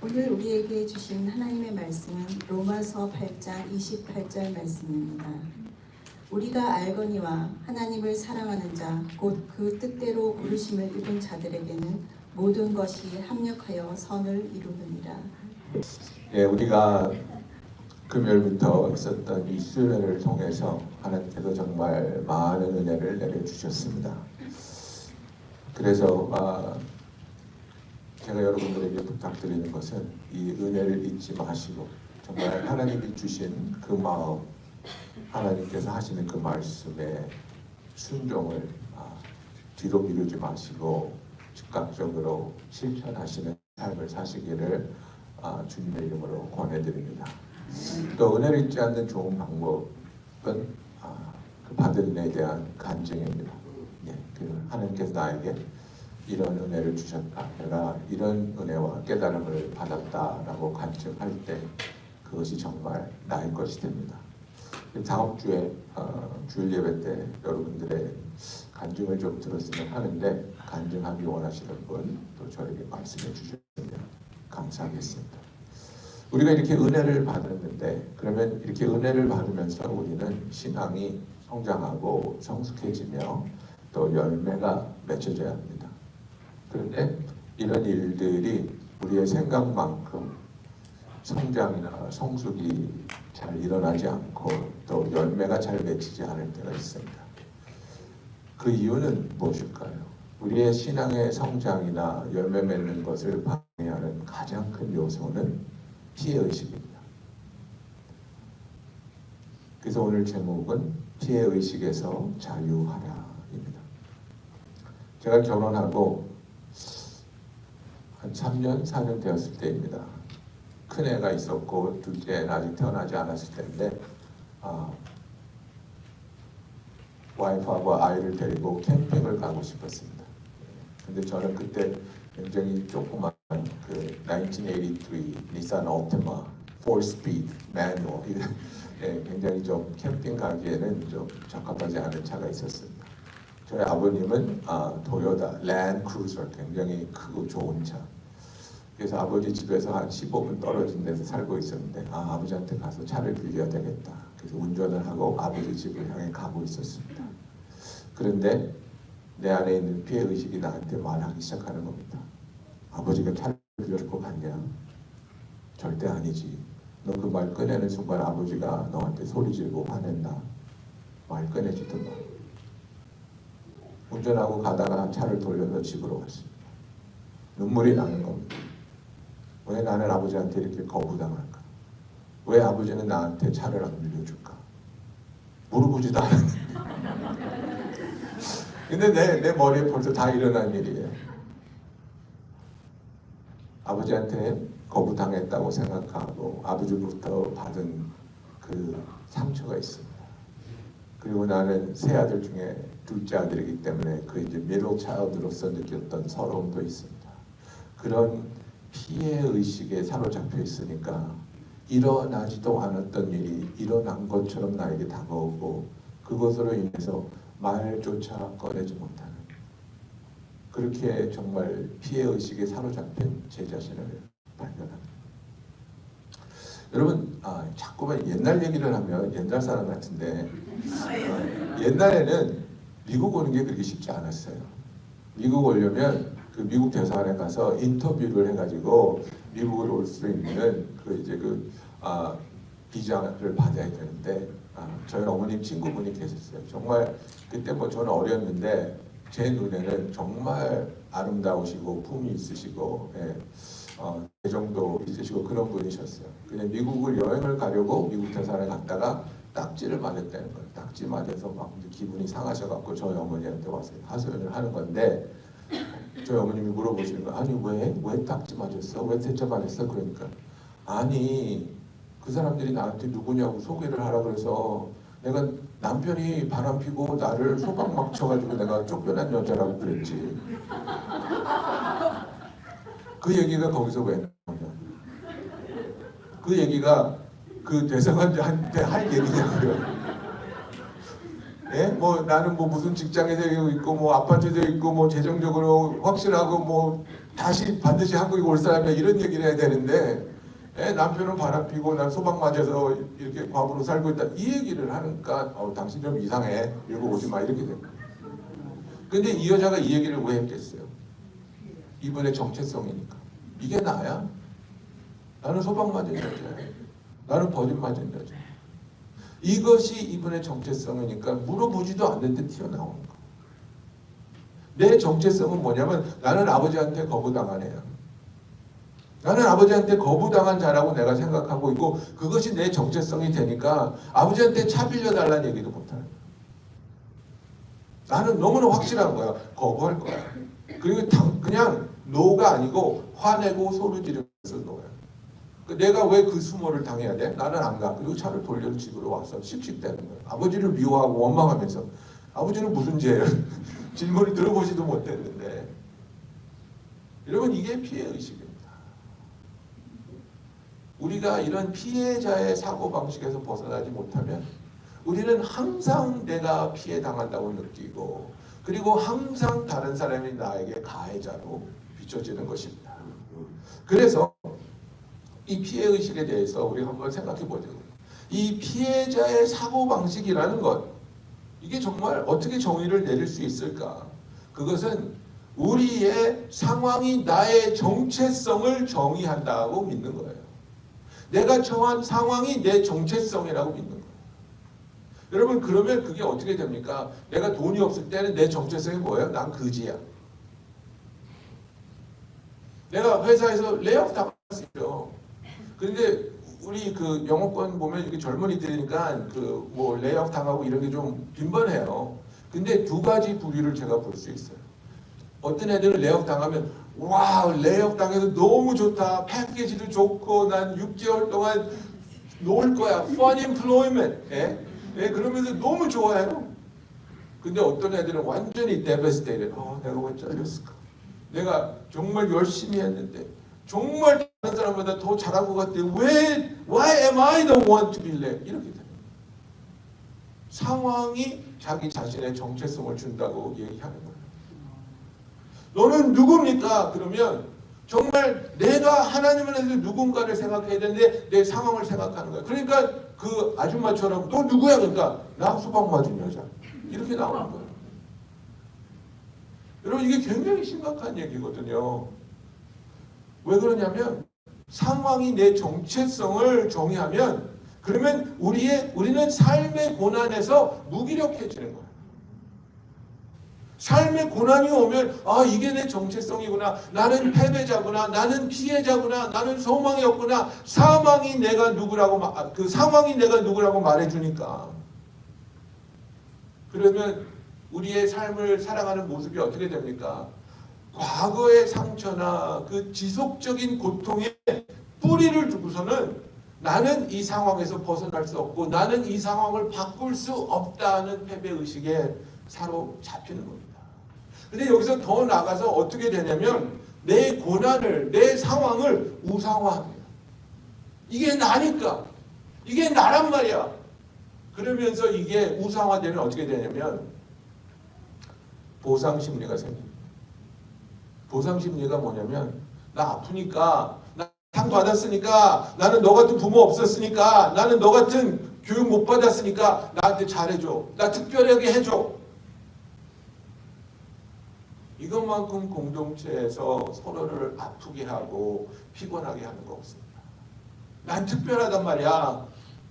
오늘 우리에게 주신 하나님의 말씀은 로마서 8장 28절 말씀입니다. 우리가 알거니와 하나님을 사랑하는 자 곧 그 뜻대로 부르심을 입은 자들에게는 모든 것이 합력하여 선을 이루느니라. 우리가 금요일부터 있었던 이 수련회를 통해서 하나님께서 정말 많은 은혜를 내려주셨습니다. 그래서 제가 여러분들에게 부탁드리는 것은 이 은혜를 잊지 마시고 정말 하나님이 주신 그 마음, 하나님께서 하시는 그 말씀에 순종을 뒤로 미루지 마시고 즉각적으로 실천하시는 삶을 사시기를 주님의 이름으로 권해드립니다. 또 은혜를 잊지 않는 좋은 방법은 그 받은 은혜에 대한 간증입니다. 하나님께서 나에게 이런 은혜를 주셨다, 내가 이런 은혜와 깨달음을 받았다라고 간증할 때 그것이 정말 나의 것이 됩니다. 다음 주에 주일 예배 때 여러분들의 간증을 좀 들었으면 하는데, 간증하기 원하시는 분 또 저에게 말씀해 주시면 감사하겠습니다. 우리가 이렇게 은혜를 받았는데, 그러면 이렇게 은혜를 받으면서 우리는 신앙이 성장하고 성숙해지며 또 열매가 맺혀져야 합니다. 그런데 이런 일들이 우리의 생각만큼 성장이나 성숙이 잘 일어나지 않고 또 열매가 잘 맺히지 않을 때가 있습니다. 그 이유는 무엇일까요? 우리의 신앙의 성장이나 열매 맺는 것을 방해하는 가장 큰 요소는 피해의식입니다. 그래서 오늘 제목은 피해의식에서 자유하라입니다. 제가 결혼하고 한 3년, 4년 되었을 때입니다. 큰애가 있었고 둘째는 아직 태어나지 않았을 때인데 와이프하고 아이를 데리고 캠핑을 가고 싶었습니다. 근데 저는 그때 굉장히 조그만 그 1983 닛산 알티마 4스피드 매뉴얼 굉장히 좀 캠핑 가기에는 좀 적합하지 않은 차가 있었습니다. 저희 아버님은 토요타 랜드 크루저, 굉장히 크고 좋은 차. 그래서 아버지 집에서 한 15분 떨어진 데서 살고 있었는데 아버지한테 가서 차를 빌려야 되겠다. 그래서 운전을 하고 아버지 집을 향해 가고 있었습니다. 그런데 내 안에 있는 피해의식이 나한테 말하기 시작하는 겁니다. 아버지가 차를 빌려주고 갔냐? 절대 아니지. 너 그 말 꺼내는 순간 아버지가 너한테 소리 지르고 화낸다. 말 꺼내지도 마. 운전하고 가다가 차를 돌려서 집으로 갔습니다. 눈물이 나는 겁니다. 왜 나는 아버지한테 이렇게 거부당할까? 왜 아버지는 나한테 차를 안 빌려줄까? 물어보지도 않았는데. 근데 내 머리에 벌써 다 일어난 일이에요. 아버지한테 거부당했다고 생각하고 아버지부터 받은 그 상처가 있습니다. 그리고 나는 세 아들 중에 둘째 아들이기 때문에 그 이제 middle child로서 느꼈던 서러움도 있습니다. 그런 피해 의식에 사로잡혀 있으니까 일어나지도 않았던 일이 일어난 것처럼 나에게 다가오고 그것으로 인해서 말조차 꺼내지 못하는, 그렇게 정말 피해 의식에 사로잡힌 제 자신을 발견합니다. 여러분 자꾸만 옛날 얘기를 하면 옛날 사람 같은데 옛날에는 미국 오는 게 그렇게 쉽지 않았어요. 미국 오려면 그 미국 대사관에 가서 인터뷰를 해가지고 미국을 올 수 있는 비자를 받아야 되는데 저희 어머님 친구분이 계셨어요. 정말 그때 저는 어렸는데 제 눈에는 정말 아름다우시고 품이 있으시고 재정도 있으시고 그런 분이셨어요. 그냥 미국을 여행을 가려고 미국 대사관에 갔다가 딱지를 맞았다는 거예요. 딱지 맞아서 막 기분이 상하셔갖고 저희 어머니한테 와서 하소연을 하는 건데 저희 어머님이 물어보시는 거예요. 아니 왜 딱지 맞았어? 왜 대차 맞았어? 그러니까 아니 그 사람들이 나한테 누구냐고 소개를 하라 그래서 내가 남편이 바람피고 나를 소방 막 쳐가지고 내가 쫓겨난 여자라고 그랬지. 그 얘기가 거기서 왜 나오냐? 그 얘기가 그 대사관한테 할 얘기냐고요. 나는 무슨 직장에 있고 아파트도 있고 재정적으로 확실하고 다시 반드시 한국에 올 사람이야 이런 얘기를 해야 되는데 남편은 바람피고 난 소방 맞아서 이렇게 과부로 살고 있다 이 얘기를 하니까 당신 좀 이상해 이러고 오지 마 이렇게 된 거예요. 근데 이 여자가 이 얘기를 왜 했겠어요? 이분의 정체성이니까. 이게 나야? 나는 소방 맞은 여자야. 나는 버림 맞은 여자야. 이것이 이분의 정체성이니까 물어보지도 않는데 튀어나오는 거야. 내 정체성은 뭐냐면 나는 아버지한테 거부당한 애야. 나는 아버지한테 거부당한 자라고 내가 생각하고 있고 그것이 내 정체성이 되니까 아버지한테 차 빌려달라는 얘기도 못하는 거야. 나는 너무나 확실한 거야. 거부할 거야. 그리고 그냥 노가 아니고 화내고 소리 지르면서 노야. 내가 왜 그 수모를 당해야 돼? 나는 안 가. 그리고 차를 돌려 집으로 와서 씩씩대는 거야. 아버지를 미워하고 원망하면서 아버지는 무슨 죄예요? 질문을 들어보지도 못했는데 여러분 이게 피해의식입니다. 우리가 이런 피해자의 사고방식에서 벗어나지 못하면 우리는 항상 내가 피해당한다고 느끼고 그리고 항상 다른 사람이 나에게 가해자로 비춰지는 것입니다. 그래서 이 피해의식에 대해서 우리가 한번 생각해 보죠. 이 피해자의 사고방식이라는 것 이게 정말 어떻게 정의를 내릴 수 있을까? 그것은 우리의 상황이 나의 정체성을 정의한다고 믿는 거예요. 내가 처한 상황이 내 정체성이라고 믿는 거예요. 여러분 그러면 그게 어떻게 됩니까? 내가 돈이 없을 때는 내 정체성이 뭐예요? 난 그지야. 내가 회사에서 레이오프 당했어요. 그런데 우리 그 영어권 보면 이렇게 젊은이들이니까 그 뭐 레이오프 당하고 이런 게 좀 빈번해요. 근데 두 가지 부류를 제가 볼 수 있어요. 어떤 애들은 레이오프 당하면 와 레이오프 당해서 너무 좋다. 패키지도 좋고 난 6개월 동안 놀 거야. Fun employment. 그러면서 너무 좋아해요. 근데 어떤 애들은 완전히 devastated. 내가 왜 잘렸을까? 내가 정말 열심히 했는데 정말 다른 사람보다 더 잘한 것 같아. Why am I the one to be left? 이렇게 돼요. 상황이 자기 자신의 정체성을 준다고 얘기하는 거예요. 너는 누굽니까? 그러면 정말 내가 하나님을 해서 누군가를 생각해야 되는데 내 상황을 생각하는 거예요. 그러니까 그 아줌마처럼 너 누구야? 그러니까 나 소방 맞은 여자. 이렇게 나오는 거예요. 여러분 이게 굉장히 심각한 얘기거든요. 왜 그러냐면 상황이 내 정체성을 정의하면 그러면 우리는 삶의 고난에서 무기력해지는 거예요. 삶의 고난이 오면 이게 내 정체성이구나. 나는 패배자구나. 나는 피해자구나. 나는 소망이 없구나. 사망이 내가 누구라고 그 상황이 내가 누구라고 말해주니까. 그러면 우리의 삶을 살아가는 모습이 어떻게 됩니까? 과거의 상처나 그 지속적인 고통에 뿌리를 두고서는 나는 이 상황에서 벗어날 수 없고 나는 이 상황을 바꿀 수 없다는 패배의식에 사로잡히는 겁니다. 근데 여기서 더 나아가서 어떻게 되냐면 내 고난을, 내 상황을 우상화합니다. 이게 나니까. 이게 나란 말이야. 그러면서 이게 우상화되면 어떻게 되냐면 보상심리가 생깁니다. 보상심리가 뭐냐면 나 아프니까 나 상 받았으니까 나는 너 같은 부모 없었으니까 나는 너 같은 교육 못 받았으니까 나한테 잘해줘. 나 특별하게 해줘. 이것만큼 공동체에서 서로를 아프게 하고 피곤하게 하는 거 없습니다. 난 특별하단 말이야.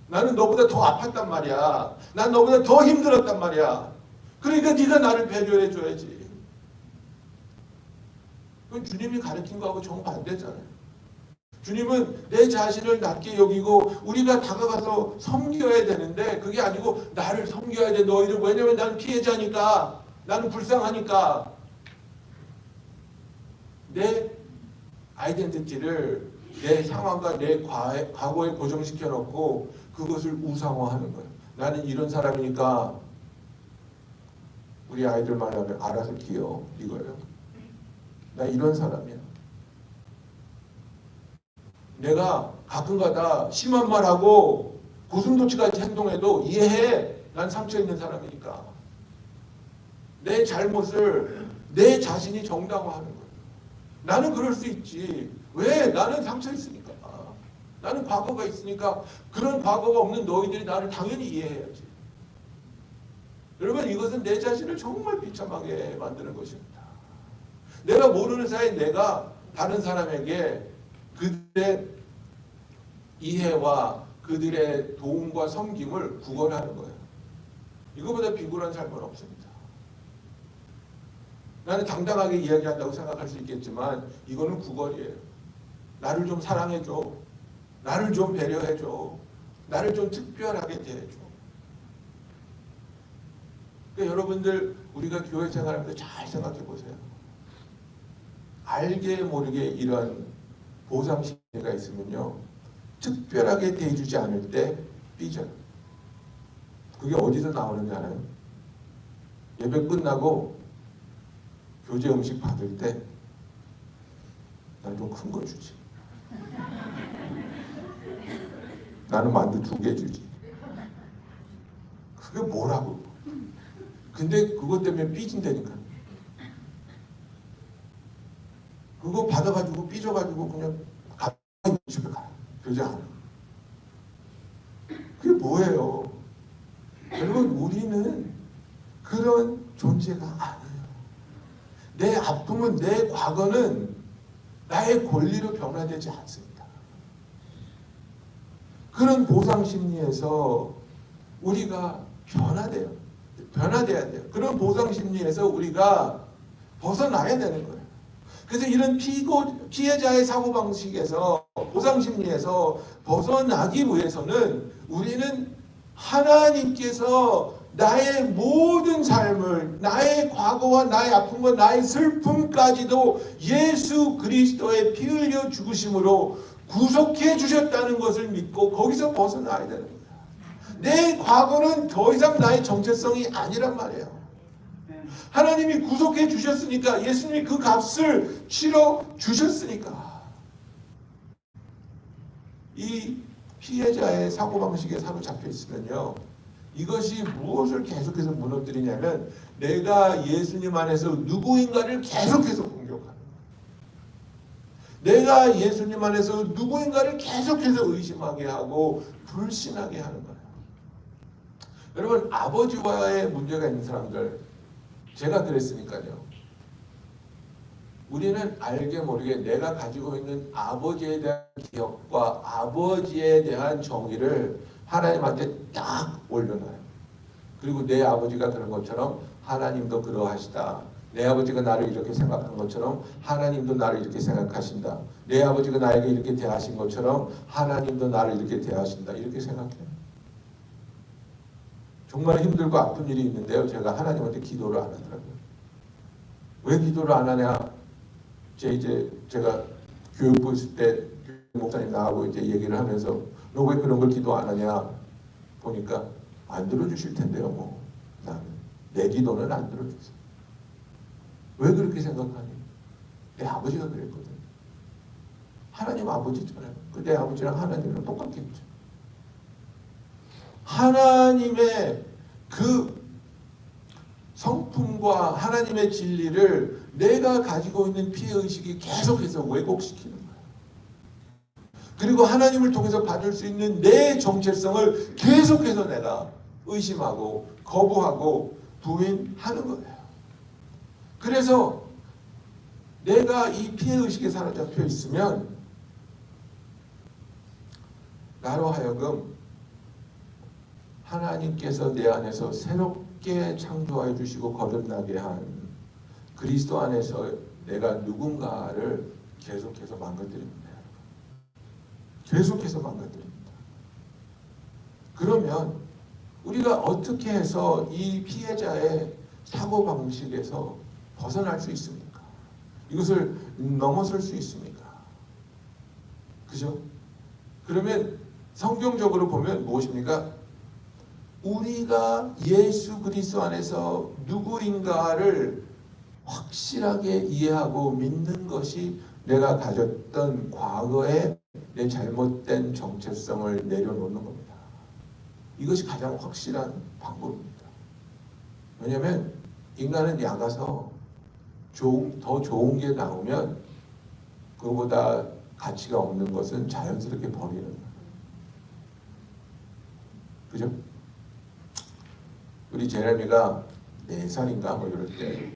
나는 너보다 더 아팠단 말이야. 난 너보다 더 힘들었단 말이야. 그러니까 네가 나를 배려해 줘야지. 그건 주님이 가르친 거하고 정반대잖아요. 주님은 내 자신을 낮게 여기고 우리가 다가가서 섬겨야 되는데 그게 아니고 나를 섬겨야 돼 너희들. 왜냐면 나는 피해자니까. 나는 불쌍하니까. 내 아이덴티티를 내 상황과 내 과거에 고정시켜 놓고 그것을 우상화하는 거예요. 나는 이런 사람이니까 우리 아이들 말하면 알아서 키워 이거예요. 나 이런 사람이야. 내가 가끔가다 심한 말하고 고슴도치같이 행동해도 이해해. 난 상처 있는 나는 그럴 수 있지. 왜? 나는 상처 있으니까. 나는 과거가 있으니까 그런 과거가 없는 너희들이 나를 당연히 이해해야지. 여러분, 이것은 내 자신을 정말 비참하게 만드는 것입니다. 내가 모르는 사이에 내가 다른 사람에게 그들의 이해와 그들의 도움과 섬김을 구걸하는 거예요. 이거보다 비굴한 삶은 없습니다. 나는 당당하게 이야기한다고 생각할 수 있겠지만 이거는 구걸이에요. 나를 좀 사랑해줘. 나를 좀 배려해줘. 나를 좀 특별하게 대해줘. 그러니까 여러분들, 우리가 교회 생활하면서 잘 생각해 보세요. 알게 모르게 이런 보상심리가 있으면요, 특별하게 대해주지 않을 때 삐져요. 그게 어디서 나오는지 알아요? 예배 끝나고 교제 음식 받을 때 난 좀 큰 거 주지. 나는 만두 2개 주지. 그게 뭐라고? 근데 그것 때문에 삐진다니까. 그거 받아가지고 삐져가지고 그냥 가만히 집에 가. 그러지 않아. 그게 뭐예요? 여러분, 우리는 그런 존재가 아니에요. 내 아픔은, 내 과거는 나의 권리로 변화되지 않습니다. 그런 보상 심리에서 우리가 변화돼야 돼요. 그런 보상 심리에서 우리가 벗어나야 되는 거예요. 그래서 이런 피해자의 사고방식에서, 보상 심리에서 벗어나기 위해서는 우리는 하나님께서 나의 모든 삶을, 나의 과거와 나의 아픔과 나의 슬픔까지도 예수 그리스도의 피 흘려 죽으심으로 구속해 주셨다는 것을 믿고 거기서 벗어나야 되는 거예요. 내 과거는 더 이상 나의 정체성이 아니란 말이에요. 하나님이 구속해 주셨으니까, 예수님이 그 값을 치러 주셨으니까. 이 피해자의 사고방식에 사로잡혀 있으면요, 이것이 무엇을 계속해서 무너뜨리냐면 내가 예수님 안에서 누구인가를 계속해서 공격하는 거예요. 내가 예수님 안에서 누구인가를 계속해서 의심하게 하고 불신하게 하는 거예요. 여러분, 아버지와의 문제가 있는 사람들, 제가 그랬으니까요. 우리는 알게 모르게 내가 가지고 있는 아버지에 대한 기억과 아버지에 대한 정의를 하나님한테 딱 올려놔요. 그리고 내 아버지가 그런 것처럼 하나님도 그러하시다. 내 아버지가 나를 이렇게 생각한 것처럼 하나님도 나를 이렇게 생각하신다. 내 아버지가 나에게 이렇게 대하신 것처럼 하나님도 나를 이렇게 대하신다. 이렇게 생각해요. 정말 힘들고 아픈 일이 있는데요, 제가 하나님한테 기도를 안 하더라고요. 왜 기도를 안 하냐? 제가 교육부 있을 때 목사님 나하고 이제 얘기를 하면서 너 왜 그런 걸 기도 안 하냐 보니까 안 들어주실 텐데요. 뭐 나는 내 기도는 안 들어주세요. 왜 그렇게 생각하니? 내 아버지가 그랬거든. 하나님 아버지잖아요. 내 아버지랑 하나님이랑 똑같겠죠. 하나님의 그 성품과 하나님의 진리를 내가 가지고 있는 피해의식이 계속해서 왜곡시키는 거예요. 그리고 하나님을 통해서 받을 수 있는 내 정체성을 계속해서 내가 의심하고 거부하고 부인하는 거예요. 그래서 내가 이 피해의식에 사로잡혀 있으면 나로 하여금 하나님께서 내 안에서 새롭게 창조해 주시고 거듭나게 한 그리스도 안에서 내가 누군가를 계속해서 망가뜨립니다. 계속해서 망가뜨립니다. 그러면 우리가 어떻게 해서 이 피해자의 사고방식에서 벗어날 수 있습니까? 이것을 넘어설 수 있습니까? 그죠? 그러면 성경적으로 보면 무엇입니까? 우리가 예수 그리스도 안에서 누구인가를 확실하게 이해하고 믿는 것이 내가 가졌던 과거의 내 잘못된 정체성을 내려놓는 겁니다. 이것이 가장 확실한 방법입니다. 왜냐하면 인간은 약아서 더 좋은 게 나오면 그거보다 가치가 없는 것은 자연스럽게 버리는 거예요. 그죠? 우리 제레미가 4살인가 뭐 이럴 때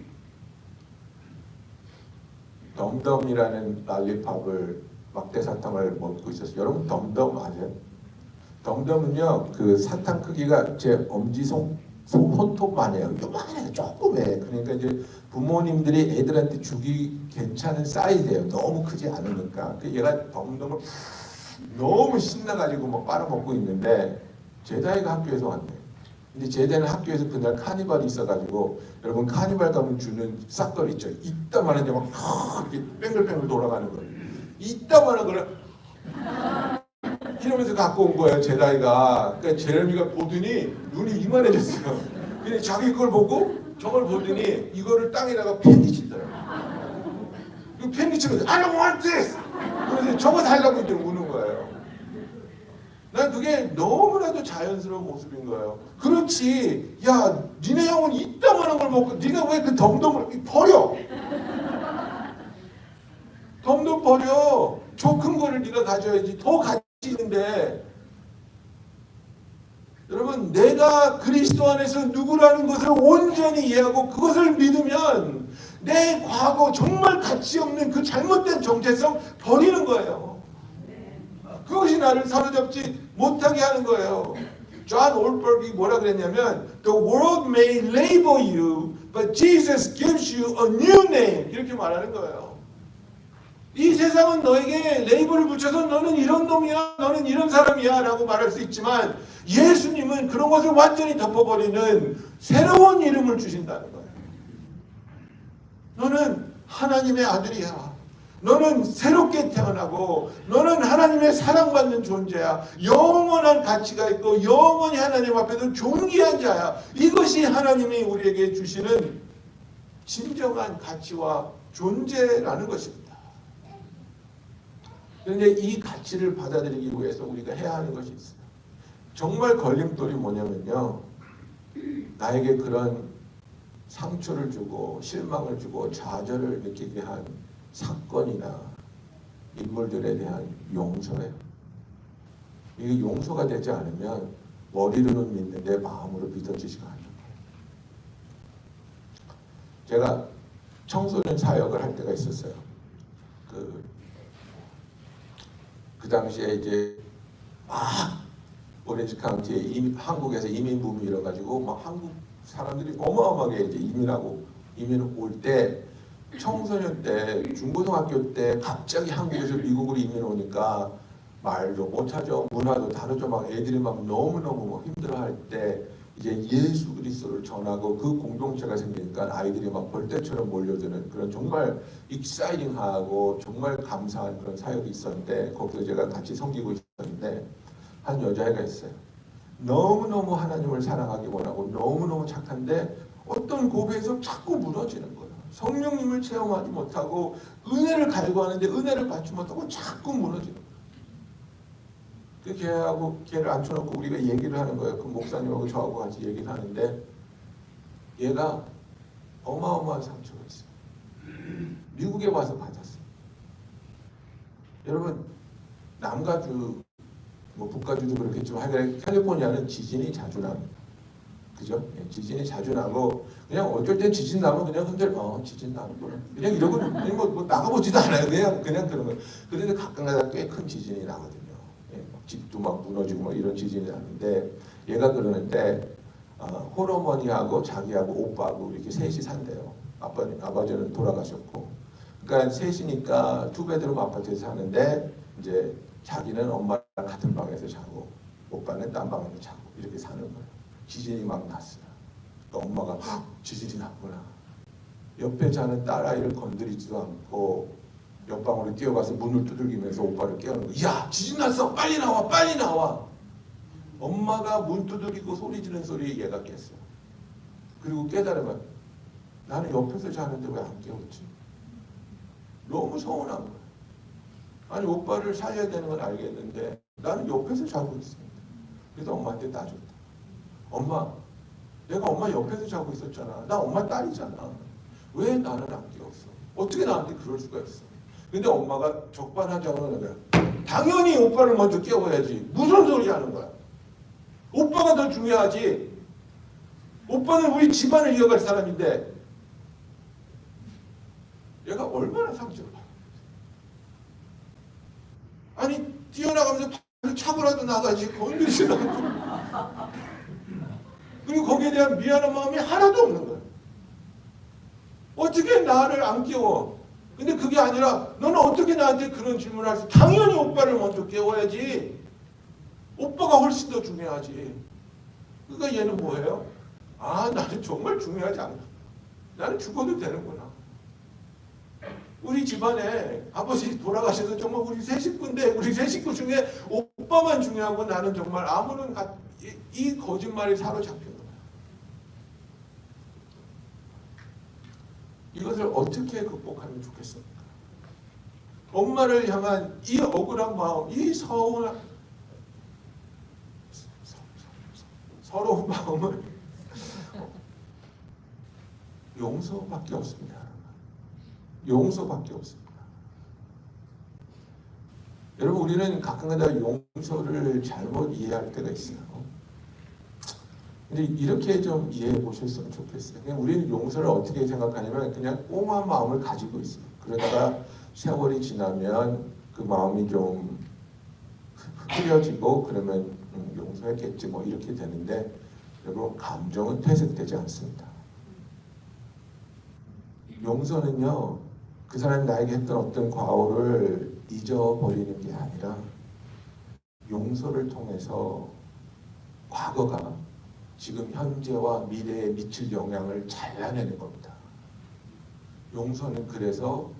덤덤이라는 랄리팝을 막대 사탕을 먹고 있었어요. 여러분 덤덤 아세요? 덤덤은요 그 사탕 크기가 제 엄지 손톱만 해요. 요만해요. 조그매. 그러니까 이제 부모님들이 애들한테 주기 괜찮은 사이즈예요. 너무 크지 않으니까. 그 얘가 덤덤을 너무 신나가지고 막 빨아먹고 있는데 제다이가 학교에서 왔네요. 근데 제대는 학교에서 그날 카니발이 있어가지고 여러분 카니발 가면 주는 싹걸 있죠. 이따만한 게 막 이렇게 뱅글뱅글 돌아가는 거예요. 이따만한 걸 이러면서 갖고 온 거예요. 제다이가. 그러니까 제레미가 보더니 눈이 이만해졌어요. 근데 자기 걸 보고 저걸 보더니 이거를 땅에다가 팽이 치더라고요. 이 팽이 치면서 I don't want this! 그래서 저거 살라고 이제 우는 거예요. 난 그게 너무나도 자연스러운 모습인 거예요. 그렇지. 야, 니네 형은 이따만한 걸 먹고 네가 왜 그 덤덤을 버려? 덤덤 버려. 저 큰 거를 네가 가져야지. 더 가치 있는데. 여러분, 내가 그리스도 안에서 누구라는 것을 온전히 이해하고 그것을 믿으면 내 과거 정말 가치 없는 그 잘못된 정체성 버리는 거예요. 그것이 나를 사로잡지 못하게 하는 거예요. 존 올버그이 뭐라 그랬냐면 The world may label you, but Jesus gives you a new name. 이렇게 말하는 거예요. 이 세상은 너에게 레이블을 붙여서 너는 이런 놈이야, 너는 이런 사람이야 라고 말할 수 있지만 예수님은 그런 것을 완전히 덮어버리는 새로운 이름을 주신다는 거예요. 너는 하나님의 아들이야. 너는 새롭게 태어나고 너는 하나님의 사랑받는 존재야. 영원한 가치가 있고 영원히 하나님 앞에서 존귀한 자야. 이것이 하나님이 우리에게 주시는 진정한 가치와 존재라는 것입니다. 그런데 이 가치를 받아들이기 위해서 우리가 해야 하는 것이 있어요. 정말 걸림돌이 뭐냐면요. 나에게 그런 상처를 주고 실망을 주고 좌절을 느끼게 한 사건이나 인물들에 대한 용서예요. 이게 용서가 되지 않으면 머리로는 믿는데 마음으로 믿어지지가 않는 거예요. 제가 청소년 사역을 할 때가 있었어요. 그 당시에 이제 막 오렌지 카운티에 한국에서 이민 붐이 일어가지고 막 한국 사람들이 어마어마하게 이제 이민 올 때 청소년 때 중고등학교 때 갑자기 한국에서 미국으로 이민 오니까 말도 못하죠. 문화도 다르죠. 막 애들이 막 너무너무 막 힘들어할 때 이제 예수 그리스도를 전하고 그 공동체가 생기니까 아이들이 막 벌떼처럼 몰려드는 그런 정말 익사이팅하고 정말 감사한 그런 사역이 있었는데 거기서 제가 같이 섬기고 있었는데 한 여자애가 있어요. 너무너무 하나님을 사랑하기 원하고 너무너무 착한데 어떤 고백에서 자꾸 무너지는 거예요. 성령님을 체험하지 못하고 은혜를 갈구하는데 은혜를 받지 못하고 자꾸 무너지는 거예요. 그 걔를 앉혀놓고 우리가 얘기를 하는 거예요. 그 목사님하고 저하고 같이 얘기를 하는데 얘가 어마어마한 상처가 있어요. 미국에 와서 받았어요. 여러분 남가주 뭐 북가주도 그렇겠지만 하여간 캘리포니아는 지진이 자주 납니다. 그죠? 예, 지진이 자주 나고 그냥 어쩔 때 지진 나면 그냥 흔들 지진 나는구나 그냥 이러고 뭐 나가보지도 않아요. 그냥 그런 거예요. 그런데 가끔가다 꽤 큰 지진이 나거든요. 예, 집도 막 무너지고 막 이런 지진이 나는데 얘가 그러는데 홀어머니하고 자기하고 오빠하고 이렇게 셋이 산대요. 아버지는 돌아가셨고 그러니까 셋이니까 투베드룸 아파트에서 사는데 이제 자기는 엄마랑 같은 방에서 자고 오빠는 딴 방에서 자고 이렇게 사는 거예요. 지진이 막 났어요. 그러니까 엄마가 지진이 났구나. 옆에 자는 딸아이를 건드리지도 않고 옆방으로 뛰어가서 문을 두들기면서 오빠를 깨우는 거예요. 야 지진 났어. 빨리 나와. 빨리 나와. 엄마가 문 두드리고 소리 지르는 소리에 얘가 깼어요. 그리고 깨달으면 나는 옆에서 자는데 왜 안 깨웠지? 너무 서운한 거예요. 아니 오빠를 살려야 되는 건 알겠는데 나는 옆에서 자고 있습니다. 그래서 엄마한테 따졌다. 엄마, 내가 엄마 옆에서 자고 있었잖아. 나 엄마 딸이잖아. 왜 나는 안 깨웠어? 어떻게 나한테 그럴 수가 있어? 근데 엄마가 적반하장을 하는 거야. 당연히 오빠를 먼저 깨워야지. 무슨 소리 하는 거야. 오빠가 더 중요하지. 오빠는 우리 집안을 이어갈 사람인데 얘가 얼마나 상처를 받아. 아니 뛰어나가면서 차고라도 나가지 건드리지 않고. 그리고 거기에 대한 미안한 마음이 하나도 없는 거야. 어떻게 나를 안 깨워? 근데 그게 아니라 너는 어떻게 나한테 그런 질문을 할 수? 당연히 오빠를 먼저 깨워야지. 오빠가 훨씬 더 중요하지. 그러니까 얘는 뭐예요? 아, 나는 정말 중요하지 않아. 나는 죽어도 되는구나. 우리 집안에 아버지 돌아가셔서 정말 우리 세 식구인데 우리 세 식구 중에 오빠만 중요하고 나는 정말 아무런 이 거짓말에 사로잡힌 거야. 이것을 어떻게 극복하면 좋겠습니까? 엄마를 향한 이 억울한 마음, 이 서러운 마음을 용서밖에 없습니다. 용서밖에 없습니다. 여러분 우리는 가끔가다 용서를 잘못 이해할 때가 있어요. 근데 이렇게 좀 이해해 보셨으면 좋겠어요. 그냥 우리는 용서를 어떻게 생각하냐면 그냥 꽁한 마음을 가지고 있어요. 그러다가 세월이 지나면 그 마음이 좀 흐려지고 그러면 용서했겠지 뭐 이렇게 되는데 여러분 감정은 퇴색되지 않습니다. 용서는요 그 사람이 나에게 했던 어떤 과오를 잊어버리는 게 아니라 용서를 통해서 과거가 지금 현재와 미래에 미칠 영향을 잘라내는 겁니다. 용서는 그래서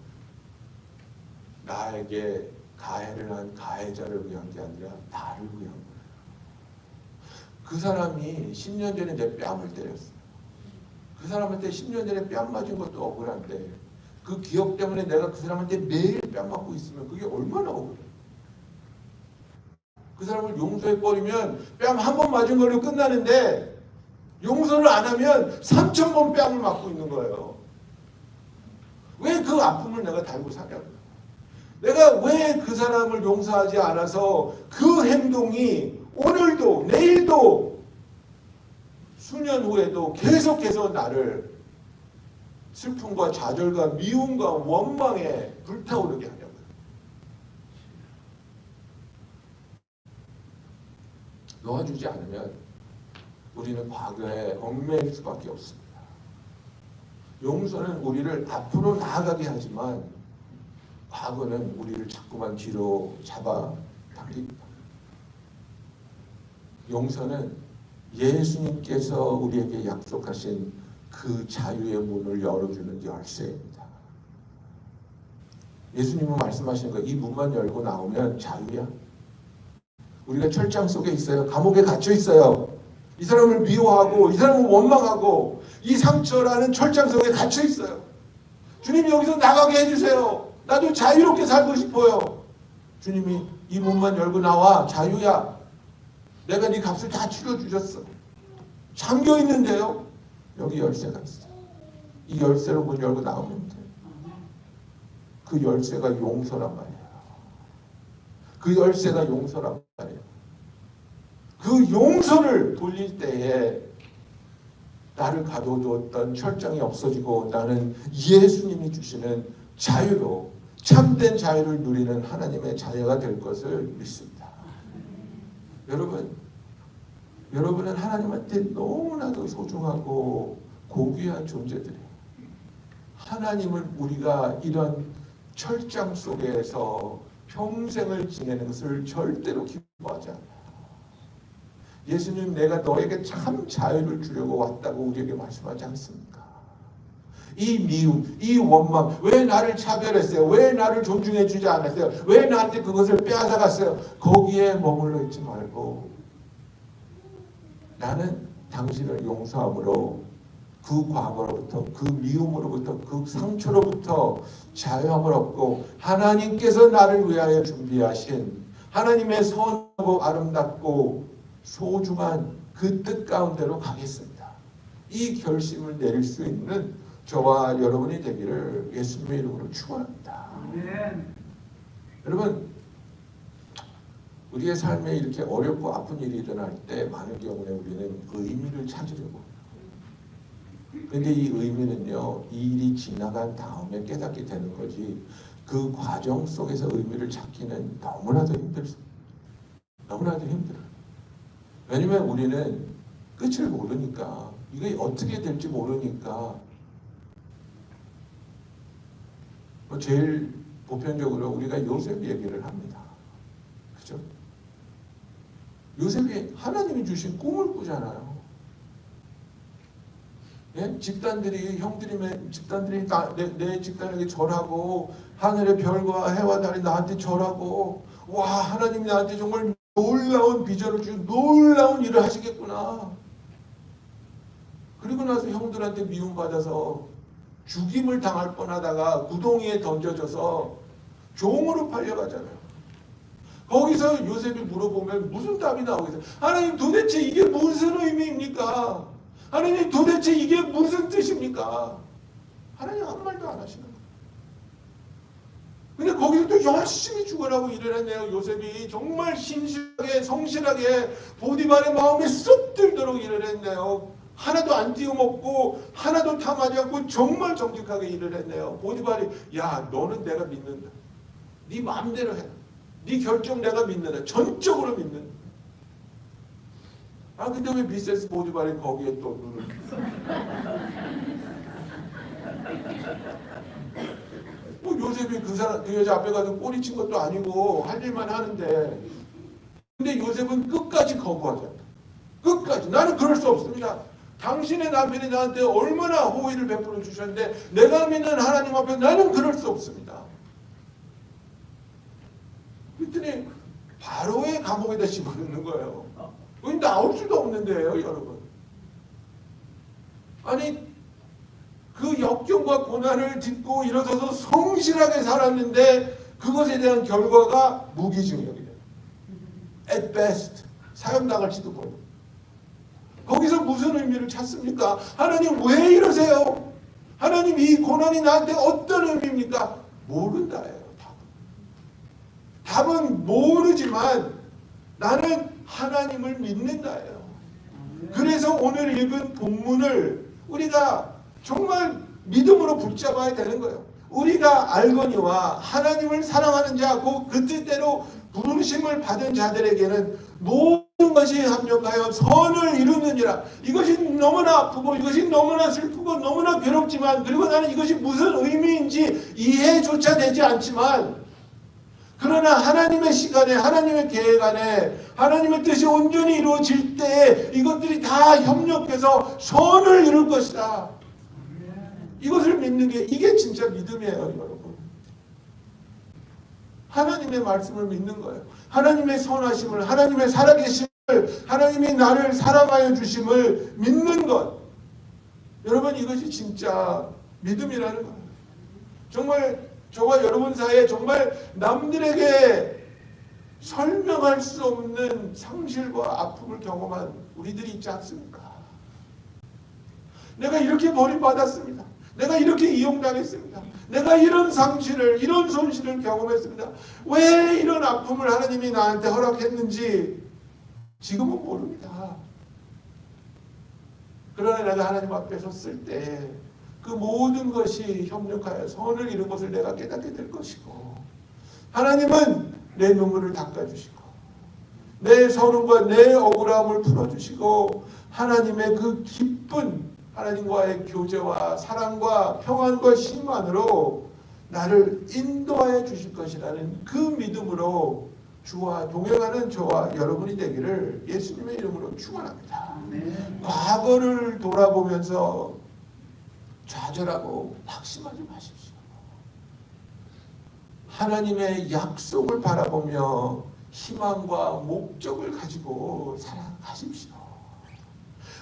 나에게 가해를 한 가해자를 위한 게 아니라 나를 위한 거예요. 그 사람이 10년 전에 내 뺨을 때렸어요. 그 사람한테 10년 전에 뺨 맞은 것도 억울한데 그 기억 때문에 내가 그 사람한테 매일 뺨 맞고 있으면 그게 얼마나 억울해. 그 사람을 용서해버리면 뺨 한 번 맞은 걸로 끝나는데 용서를 안 하면 3,000번 뺨을 맞고 있는 거예요. 왜 그 아픔을 내가 달고 사냐고. 내가 왜 그 사람을 용서하지 않아서 그 행동이 오늘도 내일도 수년 후에도 계속해서 나를 슬픔과 좌절과 미움과 원망에 불타오르게 하냐고요. 놓아주지 않으면 우리는 과거에 얽매일 수밖에 없습니다. 용서는 우리를 앞으로 나아가게 하지만 과거는 우리를 자꾸만 뒤로 잡아 당깁니다. 용서는 예수님께서 우리에게 약속하신 그 자유의 문을 열어주는 열쇠입니다. 예수님은 말씀하시는 거, 이 문만 열고 나오면 자유야. 우리가 철장 속에 있어요. 감옥에 갇혀 있어요. 이 사람을 미워하고 이 사람을 원망하고 이 상처라는 철장 속에 갇혀 있어요. 주님 여기서 나가게 해주세요. 나도 자유롭게 살고 싶어요. 주님이 이 문만 열고 나와. 자유야. 내가 네 값을 다 치러주셨어. 잠겨 있는데요. 여기 열쇠가 있어. 이 열쇠로 문 열고 나오면 돼. 그 열쇠가 용서란 말이야. 그 열쇠가 용서란 말이야. 그 용서를 돌릴 때에 나를 가둬두었던 철장이 없어지고 나는 예수님이 주시는 자유로 참된 자유를 누리는 하나님의 자녀가 될 것을 믿습니다. 여러분은 하나님한테 너무나도 소중하고 고귀한 존재들이에요. 하나님을 우리가 이런 철장 속에서 평생을 지내는 것을 절대로 기뻐하지 않아요. 예수님 내가 너에게 참 자유를 주려고 왔다고 우리에게 말씀하지 않습니까? 이 미움, 이 원망, 왜 나를 차별했어요? 왜 나를 존중해 주지 않았어요? 왜 나한테 그것을 빼앗아갔어요? 거기에 머물러 있지 말고 나는 당신을 용서함으로 그 과거로부터 그 미움으로부터 그 상처로부터 자유함을 얻고 하나님께서 나를 위하여 준비하신 하나님의 선하고 아름답고 소중한 그 뜻 가운데로 가겠습니다. 이 결심을 내릴 수 있는 저와 여러분이 되기를 예수님의 이름으로 축원합니다. 여러분, 우리의 삶에 이렇게 어렵고 아픈 일이 일어날 때 많은 경우에 우리는 의미를 찾으려고. 근데 이 의미는요, 이 일이 지나간 다음에 깨닫게 되는 거지, 그 과정 속에서 의미를 찾기는 너무나도 힘들습니다. 너무나도 힘들어요. 왜냐면 우리는 끝을 모르니까, 이게 어떻게 될지 모르니까, 제일 보편적으로 우리가 요셉 얘기를 합니다. 그죠? 요셉이 하나님이 주신 꿈을 꾸잖아요. 예? 집단들이 내 집단에게 절하고, 하늘의 별과 해와 달이 나한테 절하고, 와, 하나님이 나한테 정말 놀라운 비전을 주고 놀라운 일을 하시겠구나. 그리고 나서 형들한테 미움받아서 죽임을 당할 뻔하다가 구덩이에 던져져서 종으로 팔려가잖아요. 거기서 요셉이 물어보면 무슨 답이 나오겠어요? 하나님, 도대체 이게 무슨 의미입니까? 하나님, 도대체 이게 무슨 뜻입니까? 하나님 아무 말도 안 하시는 거예요. 근데 거기서 또 열심히 죽으라고 일을 했네요. 요셉이 정말 신실하게 성실하게 보디발의 마음에 쏙 들도록 일을 했네요. 하나도 안 띄워먹고 하나도 탐하지 않고 정말 정직하게 일을 했네요. 보디발이, 야, 너는 내가 믿는다. 네 마음대로 해. 네 결정 내가 믿는다. 전적으로 믿는다. 아, 근데 왜 미세스 보디발이 거기에 또 눈을 요셉이 그 여자 앞에 가서 꼬리 친 것도 아니고 할 일만 하는데, 근데 요셉은 끝까지 거부하잖아. 끝까지. 나는 그럴 수 없습니다. 당신의 남편이 나한테 얼마나 호의를 베풀어 주셨는데 내가 믿는 하나님 앞에 나는 그럴 수 없습니다. 그랬더니 바로의 감옥에다 집어넣는 거예요. 거기 나올 수도 없는데요, 여러분. 아니, 그 역경과 고난을 딛고 일어서서 성실하게 살았는데 그것에 대한 결과가 무기징역이에요. At best 사형당할지도 모르고. 거기서 무슨 의미를 찾습니까? 하나님 왜 이러세요? 하나님 이 고난이 나한테 어떤 의미입니까? 모른다예요. 답은 모르지만 나는 하나님을 믿는다예요. 그래서 오늘 읽은 본문을 우리가 정말 믿음으로 붙잡아야 되는 거예요. 우리가 알거니와 하나님을 사랑하는 자, 그 뜻대로 부르심을 받은 자들에게는 모든 것이 합력하여 선을 이루느니라. 이것이 너무나 아프고 이것이 너무나 슬프고 너무나 괴롭지만, 그리고 나는 이것이 무슨 의미인지 이해조차 되지 않지만, 그러나 하나님의 시간에, 하나님의 계획 안에 하나님의 뜻이 온전히 이루어질 때 이것들이 다 협력해서 선을 이룰 것이다. 이것을 믿는 게, 이게 진짜 믿음이에요, 여러분. 하나님의 말씀을 믿는 거예요. 하나님의 선하심을, 하나님의 살아계심을, 하나님이 나를 사랑하여 주심을 믿는 것. 여러분, 이것이 진짜 믿음이라는 거예요. 정말 저와 여러분 사이에 정말 남들에게 설명할 수 없는 상실과 아픔을 경험한 우리들이 있지 않습니까? 내가 이렇게 버림받았습니다. 내가 이렇게 이용당했습니다. 내가 이런 상실을, 이런 손실을 경험했습니다. 왜 이런 아픔을 하나님이 나한테 허락했는지 지금은 모릅니다. 그러나 내가 하나님 앞에 섰을 때 그 모든 것이 협력하여 선을 이룬 것을 내가 깨닫게 될 것이고, 하나님은 내 눈물을 닦아주시고 내 서름과 내 억울함을 풀어주시고, 하나님의 그 기쁜 하나님과의 교제와 사랑과 평안과 힘만으로 나를 인도하여 주실 것이라는 그 믿음으로 주와 동행하는 저와 여러분이 되기를 예수님의 이름으로 축원합니다. 과거를 돌아보면서 좌절하고 낙심하지 마십시오. 하나님의 약속을 바라보며 희망과 목적을 가지고 살아가십시오.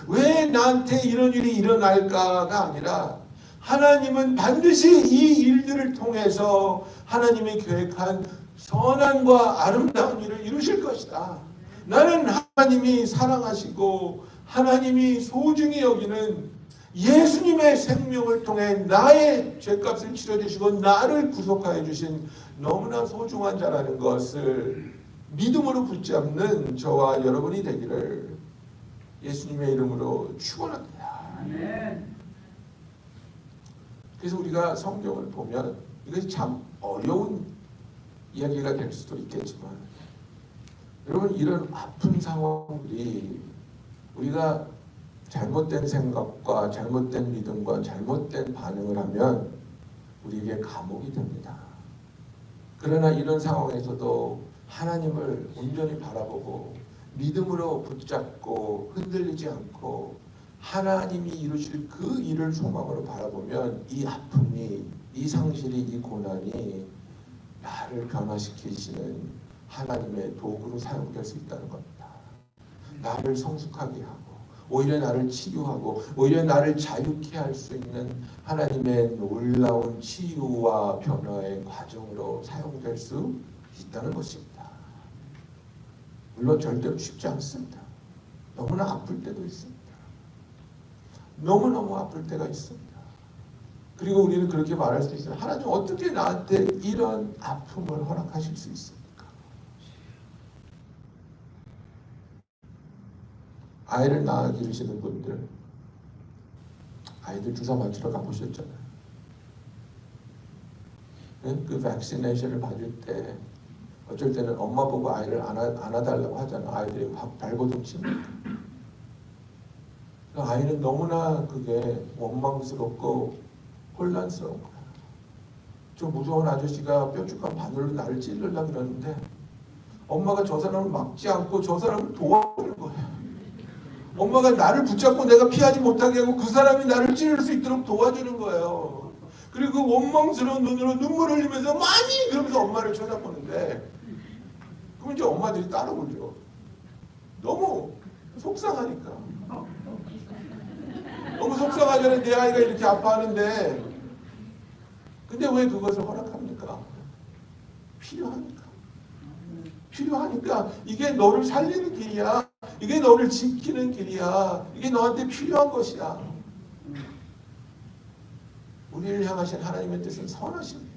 왜 나한테 이런 일이 일어날까가 아니라, 하나님은 반드시 이 일들을 통해서 하나님이 계획한 선한과 아름다운 일을 이루실 것이다. 나는 하나님이 사랑하시고 하나님이 소중히 여기는 예수님의 생명을 통해 나의 죄값을 치러주시고 나를 구속하여 주신 너무나 소중한 자라는 것을 믿음으로 붙잡는 저와 여러분이 되기를 예수님의 이름으로 축원합니다. 그래서 우리가 성경을 보면 이것이 참 어려운 이야기가 될 수도 있겠지만 여러분, 이런 아픈 상황들이 우리가 잘못된 생각과 잘못된 믿음과 잘못된 반응을 하면 우리에게 감옥이 됩니다. 그러나 이런 상황에서도 하나님을 온전히 바라보고 믿음으로 붙잡고 흔들리지 않고 하나님이 이루실 그 일을 소망으로 바라보면 이 아픔이, 이 상실이, 이 고난이 나를 변화시키시는 하나님의 도구로 사용될 수 있다는 겁니다. 나를 성숙하게 하고 오히려 나를 치유하고 오히려 나를 자유케 할 수 있는 하나님의 놀라운 치유와 변화의 과정으로 사용될 수 있다는 것입니다. 물론 절대로 쉽지 않습니다. 너무나 아플 때도 있습니다. 너무너무 아플 때가 있습니다. 그리고 우리는 그렇게 말할 수 있어요. 하나님, 어떻게 나한테 이런 아픔을 허락하실 수 있습니까? 아이를 낳아 기르시는 분들, 아이들 주사 맞추러 가보셨잖아요. 그 백시네이션을 받을 때 어쩔 때는 엄마 보고 아이를 안아달라고 하잖아. 아이들이 확 발버둥 칩니다. 아이는 너무나 그게 원망스럽고 혼란스러운 거야. 저 무서운 아저씨가 뾰족한 바늘로 나를 찌르려고 그러는데 엄마가 저 사람을 막지 않고 저 사람을 도와주는 거야. 엄마가 나를 붙잡고 내가 피하지 못하게 하고 그 사람이 나를 찌를 수 있도록 도와주는 거예요. 그리고 그 원망스러운 눈으로 눈물 흘리면서 많이 그러면서 엄마를 쳐다보는데 그럼 이제 엄마들이 따라 불죠. 너무 속상하니까. 너무 속상하잖아요. 내 아이가 이렇게 아파하는데. 근데 왜 그것을 허락합니까? 필요하니까. 필요하니까. 이게 너를 살리는 길이야. 이게 너를 지키는 길이야. 이게 너한테 필요한 것이야. 우리를 향하신 하나님의 뜻은 선하십니다.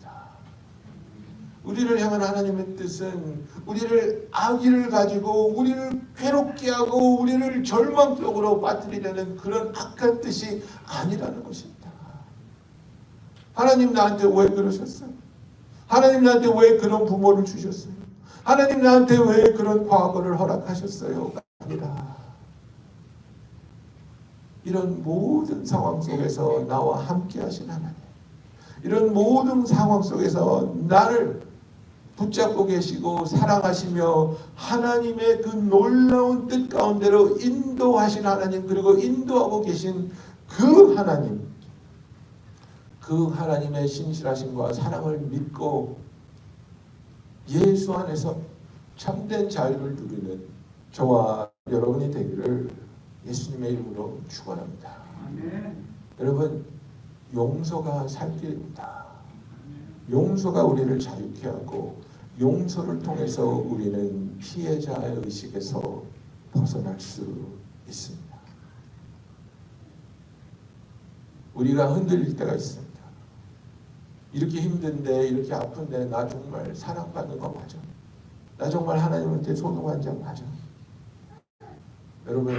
우리를 향한 하나님의 뜻은 우리를 악의를 가지고 우리를 괴롭게 하고 우리를 절망 속으로 빠뜨리려는 그런 악한 뜻이 아니라는 것입니다. 하나님 나한테 왜 그러셨어요? 하나님 나한테 왜 그런 부모를 주셨어요? 하나님 나한테 왜 그런 과거를 허락하셨어요? 아니라 이런 모든 상황 속에서 나와 함께 하신 하나님, 이런 모든 상황 속에서 나를 붙잡고 계시고 사랑하시며 하나님의 그 놀라운 뜻 가운데로 인도하신 하나님, 그리고 인도하고 계신 그 하나님, 그 하나님의 신실하심과 사랑을 믿고 예수 안에서 참된 자유를 누리는 저와 여러분이 되기를 예수님의 이름으로 축원합니다. 여러분, 용서가 살 길입니다. 용서가 우리를 자유케 하고 용서를 통해서 우리는 피해자의 의식에서 벗어날 수 있습니다. 우리가 흔들릴 때가 있습니다. 이렇게 힘든데, 이렇게 아픈데 나 정말 사랑받는 거 맞아? 나 정말 하나님한테 소중한 자 맞아? 여러분,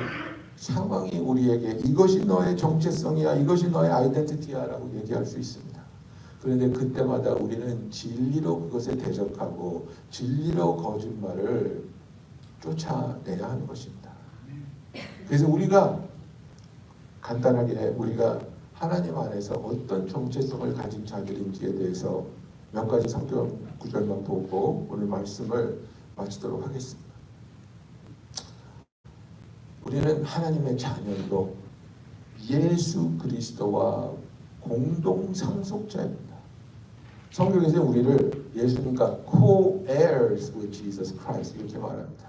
상황이 우리에게 이것이 너의 정체성이야, 이것이 너의 아이덴티티야 라고 얘기할 수 있습니다. 그런데 그때마다 우리는 진리로 그것에 대적하고 진리로 거짓말을 쫓아내야 하는 것입니다. 그래서 우리가 간단하게 우리가 하나님 안에서 어떤 정체성을 가진 자들인지에 대해서 몇 가지 성경 구절만 보고 오늘 말씀을 마치도록 하겠습니다. 우리는 하나님의 자녀로 예수 그리스도와 공동 상속자입니다. 성경에서 우리를 예수님과 co-heirs with Jesus Christ 이렇게 말합니다.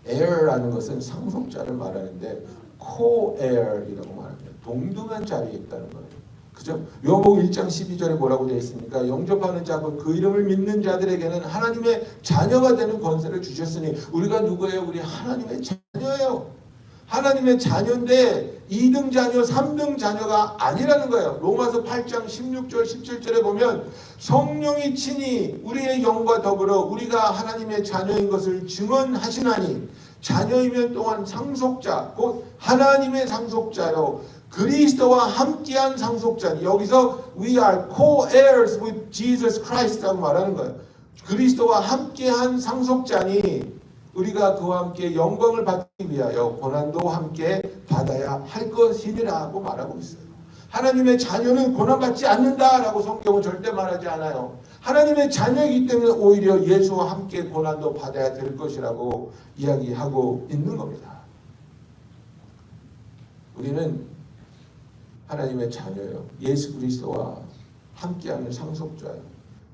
heir라는 것은 상속자를 말하는데 co-heir이라고 말합니다. 동등한 자리에 있다는 거예요. 그죠? 요한복음 1장 12절에 뭐라고 되어 있습니까? 영접하는 자고 그 이름을 믿는 자들에게는 하나님의 자녀가 되는 권세를 주셨으니 우리가 누구예요? 우리 하나님의 자녀예요. 하나님의 자녀인데 2등 자녀, 3등 자녀가 아니라는 거예요. 로마서 8장 16절, 17절에 보면 성령이 친히 우리의 영과 더불어 우리가 하나님의 자녀인 것을 증언하시나니 자녀이면 또한 상속자, 곧 하나님의 상속자요 그리스도와 함께한 상속자니. 여기서 we are co-heirs with Jesus Christ라고 말하는 거예요. 그리스도와 함께한 상속자니 우리가 그와 함께 영광을 받기 위하여 고난도 함께 받아야 할 것이니라고 말하고 있어요. 하나님의 자녀는 고난받지 않는다라고 성경은 절대 말하지 않아요. 하나님의 자녀이기 때문에 오히려 예수와 함께 고난도 받아야 될 것이라고 이야기하고 있는 겁니다. 우리는 하나님의 자녀예요. 예수 그리스도와 함께하는 상속자예요.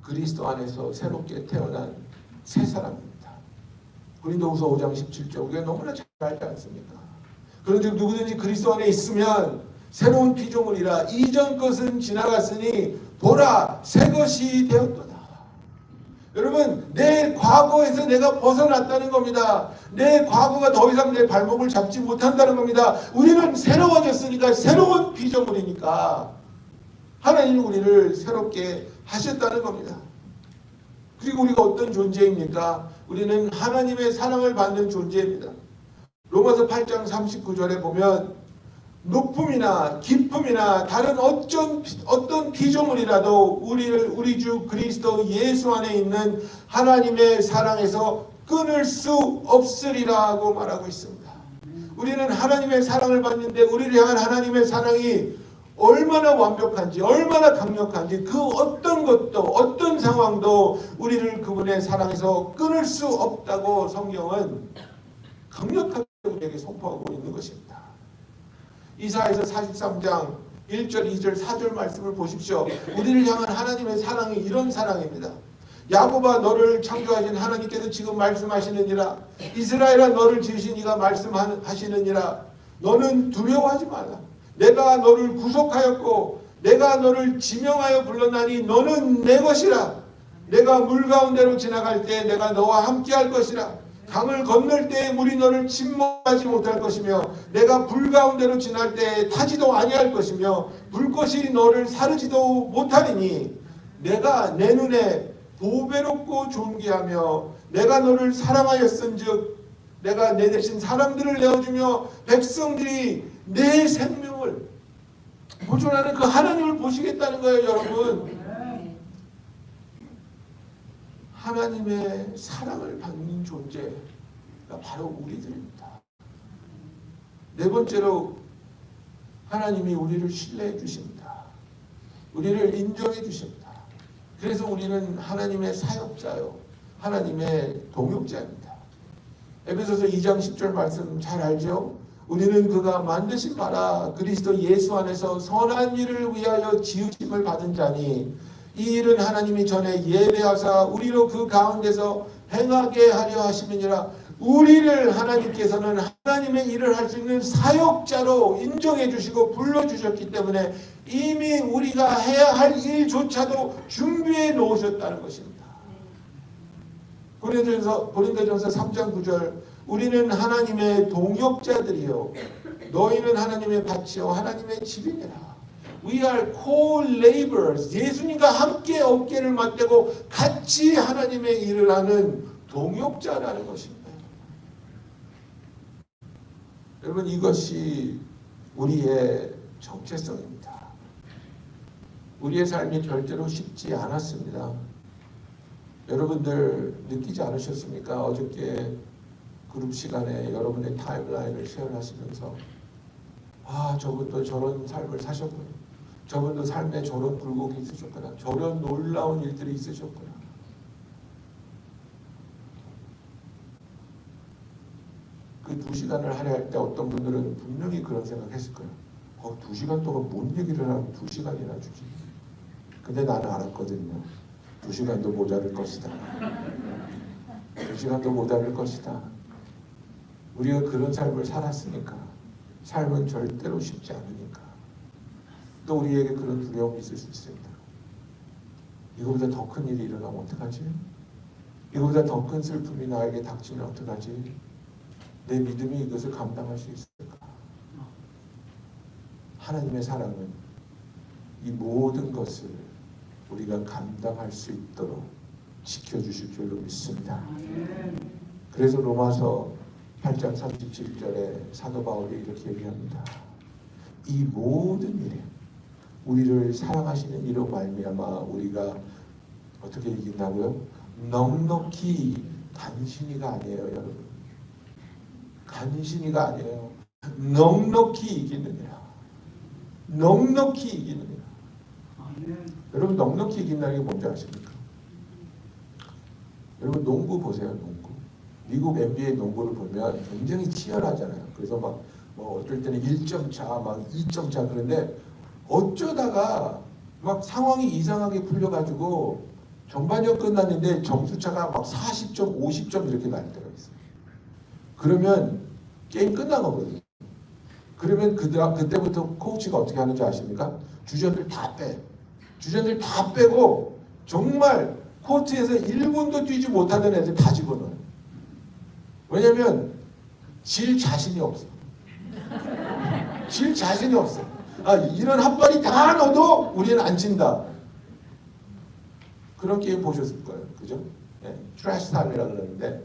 그리스도 안에서 새롭게 태어난 새 사람입니다. 고린도후서 5장 17절 우리가 너무나 잘 알지 않습니까? 그런즉 누구든지 그리스도 안에 있으면 새로운 피조물이라 이전 것은 지나갔으니 보라 새 것이 되었도다. 여러분 내 과거에서 내가 벗어났다는 겁니다. 내 과거가 더 이상 내 발목을 잡지 못한다는 겁니다. 우리는 새로워졌으니까 새로운 피조물이니까 하나님은 우리를 새롭게 하셨다는 겁니다. 그리고 우리가 어떤 존재입니까? 우리는 하나님의 사랑을 받는 존재입니다. 로마서 8장 39절에 보면 높음이나 기쁨이나 다른 어떤 피조물이라도 우리 주 그리스도 예수 안에 있는 하나님의 사랑에서 끊을 수 없으리라고 말하고 있습니다. 우리는 하나님의 사랑을 받는데 우리를 향한 하나님의 사랑이 얼마나 완벽한지 얼마나 강력한지 그 어떤 것도 어떤 상황도 우리를 그분의 사랑에서 끊을 수 없다고 성경은 강력하게 우리에게 선포하고 있는 것입니다. 이사야서 43장 1절 2절 4절 말씀을 보십시오. 우리를 향한 하나님의 사랑이 이런 사랑입니다. 야곱아 너를 창조하신 하나님께서 지금 말씀하시느니라. 이스라엘아 너를 지으신 이가 말씀하시느니라. 너는 두려워하지 말라. 내가 너를 구속하였고 내가 너를 지명하여 불렀나니 너는 내 것이라. 내가 물 가운데로 지나갈 때 내가 너와 함께 할 것이라. 강을 건널 때에 물이 너를 침몰하지 못할 것이며 내가 불 가운데로 지날 때에 타지도 아니할 것이며 불꽃이 너를 사르지도 못하리니 내가 내 눈에 보배롭고 존귀하며 내가 너를 사랑하였은즉 내가 내 대신 사람들을 내어주며 백성들이 내 생명을 보존하는 그 하나님을 보시겠다는 거예요. 여러분 하나님의 사랑을 받는 존재가 바로 우리들입니다. 네 번째로 하나님이 우리를 신뢰해 주십니다. 우리를 인정해 주십니다. 그래서 우리는 하나님의 사역자요 하나님의 동역자입니다. 에베소서 2장 10절 말씀 잘 알죠? 우리는 그가 만드신 바라 그리스도 예수 안에서 선한 일을 위하여 지으심을 받은 자니 이 일은 하나님이 전에 예배하사 우리로 그 가운데서 행하게 하려 하심이니라. 우리를 하나님께서는 하나님의 일을 할 수 있는 사역자로 인정해 주시고 불러주셨기 때문에 이미 우리가 해야 할 일조차도 준비해 놓으셨다는 것입니다. 고린도전서 3장 9절 우리는 하나님의 동역자들이요 너희는 하나님의 밭이요 하나님의 집이니라. We are co-laborers. 예수님과 함께 어깨를 맞대고 같이 하나님의 일을 하는 동역자라는 것입니다. 여러분 이것이 우리의 정체성입니다. 우리의 삶이 절대로 쉽지 않았습니다. 여러분들 느끼지 않으셨습니까? 어저께 그룹 시간에 여러분의 타임라인을 쉐어하시면서 저분도 저런 삶을 사셨구나. 저분도 삶에 저런 굴곡이 있으셨구나. 저런 놀라운 일들이 있으셨구나. 그 2시간을 할애할 때 어떤 분들은 분명히 그런 생각했을 거예요. 2시간 동안 뭔 얘기를 하면 2시간이나 주지. 근데 나는 알았거든요. 2시간도 모자랄 것이다. 2시간도 모자랄 것이다. 우리가 그런 삶을 살았으니까 삶은 절대로 쉽지 않으니까 또 우리에게 그런 두려움이 있을 수 있습니다. 이거보다 더 큰 일이 일어나면 어떡하지? 이거보다 더 큰 슬픔이 나에게 닥치면 어떡하지? 내 믿음이 이것을 감당할 수 있을까? 하나님의 사랑은 이 모든 것을 우리가 감당할 수 있도록 지켜주실 줄로 믿습니다. 그래서 로마서 8장 37절에 사도 바울이 이렇게 얘기합니다. 이 모든 일에 우리를 사랑하시는 이로 말미암아 우리가 어떻게 이긴다고요? 넉넉히 간신히가 아니에요, 여러분. 간신히가 아니에요. 넉넉히 이기느니라. 넉넉히 이기느니라. 여러분, 넉넉히 이긴다는 게 뭔지 아십니까? 여러분, 농구 보세요, 농구. 미국 NBA 농구를 보면 굉장히 치열하잖아요. 그래서 막 뭐 어떨 때는 1점 차, 막 2점 차. 그런데 어쩌다가 막 상황이 이상하게 풀려가지고 전반전 끝났는데 점수차가 막 40점, 50점 이렇게 날 때가 있어요. 그러면 게임 끝난 거거든요. 그러면 그때부터 코치가 어떻게 하는지 아십니까? 주전들 다 빼. 주전들 다 빼고 정말 코트에서 1분도 뛰지 못하는 애들 다 집어넣어요. 왜냐면 질 자신이 없어. 질 자신이 없어. 이런 한 발이 다 넣어도 우리는 안 진다. 그런 게임 보셨을 거예요. 그죠? 네, 트래시 타임이라고 그러는데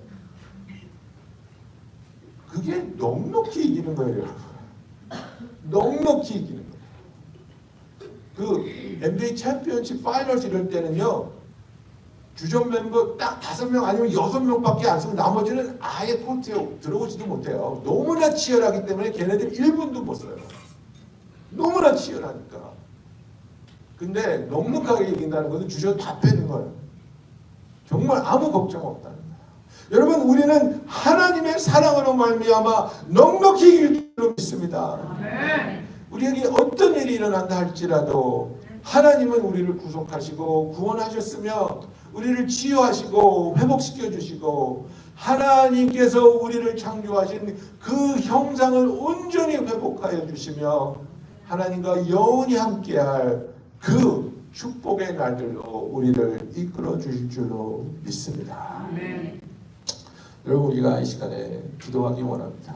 그게 넉넉히 이기는 거예요, 여러분. 넉넉히 이기는 거예요. 그 NBA 챔피언십 파이널스 이럴 때는요, 주전 멤버 딱 5명 아니면 6명밖에 안 쓰고 나머지는 아예 코트에 들어오지도 못해요. 너무나 치열하기 때문에 걔네들 1분도 못 써요. 너무나 치열하니까. 근데 넉넉하게 이긴다는 것은 주전 다 빼는 거예요. 정말 아무 걱정 없다는 거예요. 여러분, 우리는 하나님의 사랑으로 말미암아 넉넉히 이길 줄 믿습니다. 우리에게 어떤 일이 일어난다 할지라도 하나님은 우리를 구속하시고 구원하셨으며 우리를 치유하시고 회복시켜 주시고 하나님께서 우리를 창조하신 그 형상을 온전히 회복하여 주시며 하나님과 영원히 함께할 그 축복의 날들로 우리를 이끌어 주실 줄로 믿습니다. 여러분, 우리가 이 시간에 기도하기 원합니다.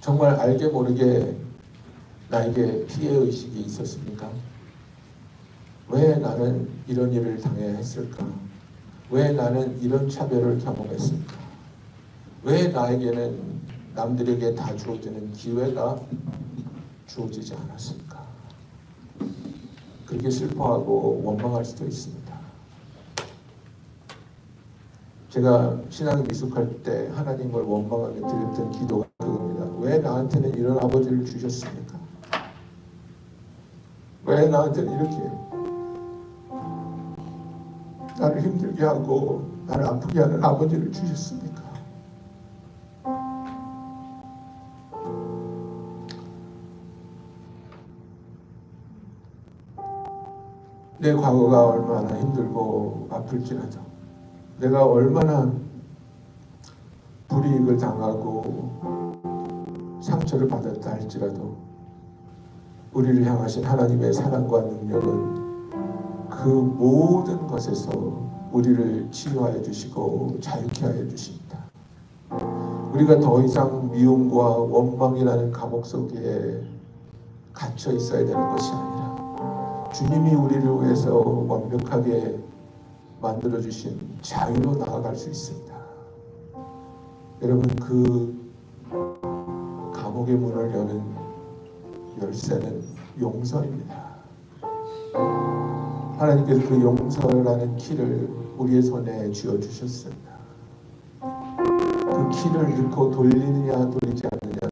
정말 알게 모르게 나에게 피해의식이 있었습니까? 왜 나는 이런 일을 당해야 했을까? 왜 나는 이런 차별을 경험했을까? 왜 나에게는 남들에게 다 주어지는 기회가 주어지지 않았을까? 그렇게 슬퍼하고 원망할 수도 있습니다. 제가 신앙에 미숙할 때 하나님을 원망하며 드렸던 기도가 그겁니다. 왜 나한테는 이런 아버지를 주셨습니까? 왜 나한테는 이렇게 나를 힘들게 하고 나를 아프게 하는 아버지를 주셨습니까? 내 과거가 얼마나 힘들고 아플지라도 내가 얼마나 불이익을 당하고 상처를 받았다 할지라도 우리를 향하신 하나님의 사랑과 능력은 그 모든 것에서 우리를 치유하여 주시고 자유케 하여 주십니다. 우리가 더 이상 미움과 원망이라는 감옥 속에 갇혀 있어야 되는 것이 아니라 주님이 우리를 위해서 완벽하게 만들어주신 자유로 나아갈 수 있습니다. 여러분, 그 감옥의 문을 여는 열쇠는 용서입니다. 하나님께서 그 용서라는 키를 우리의 손에 쥐어주셨습니다. 그 키를 넣고 돌리느냐 돌리지 않느냐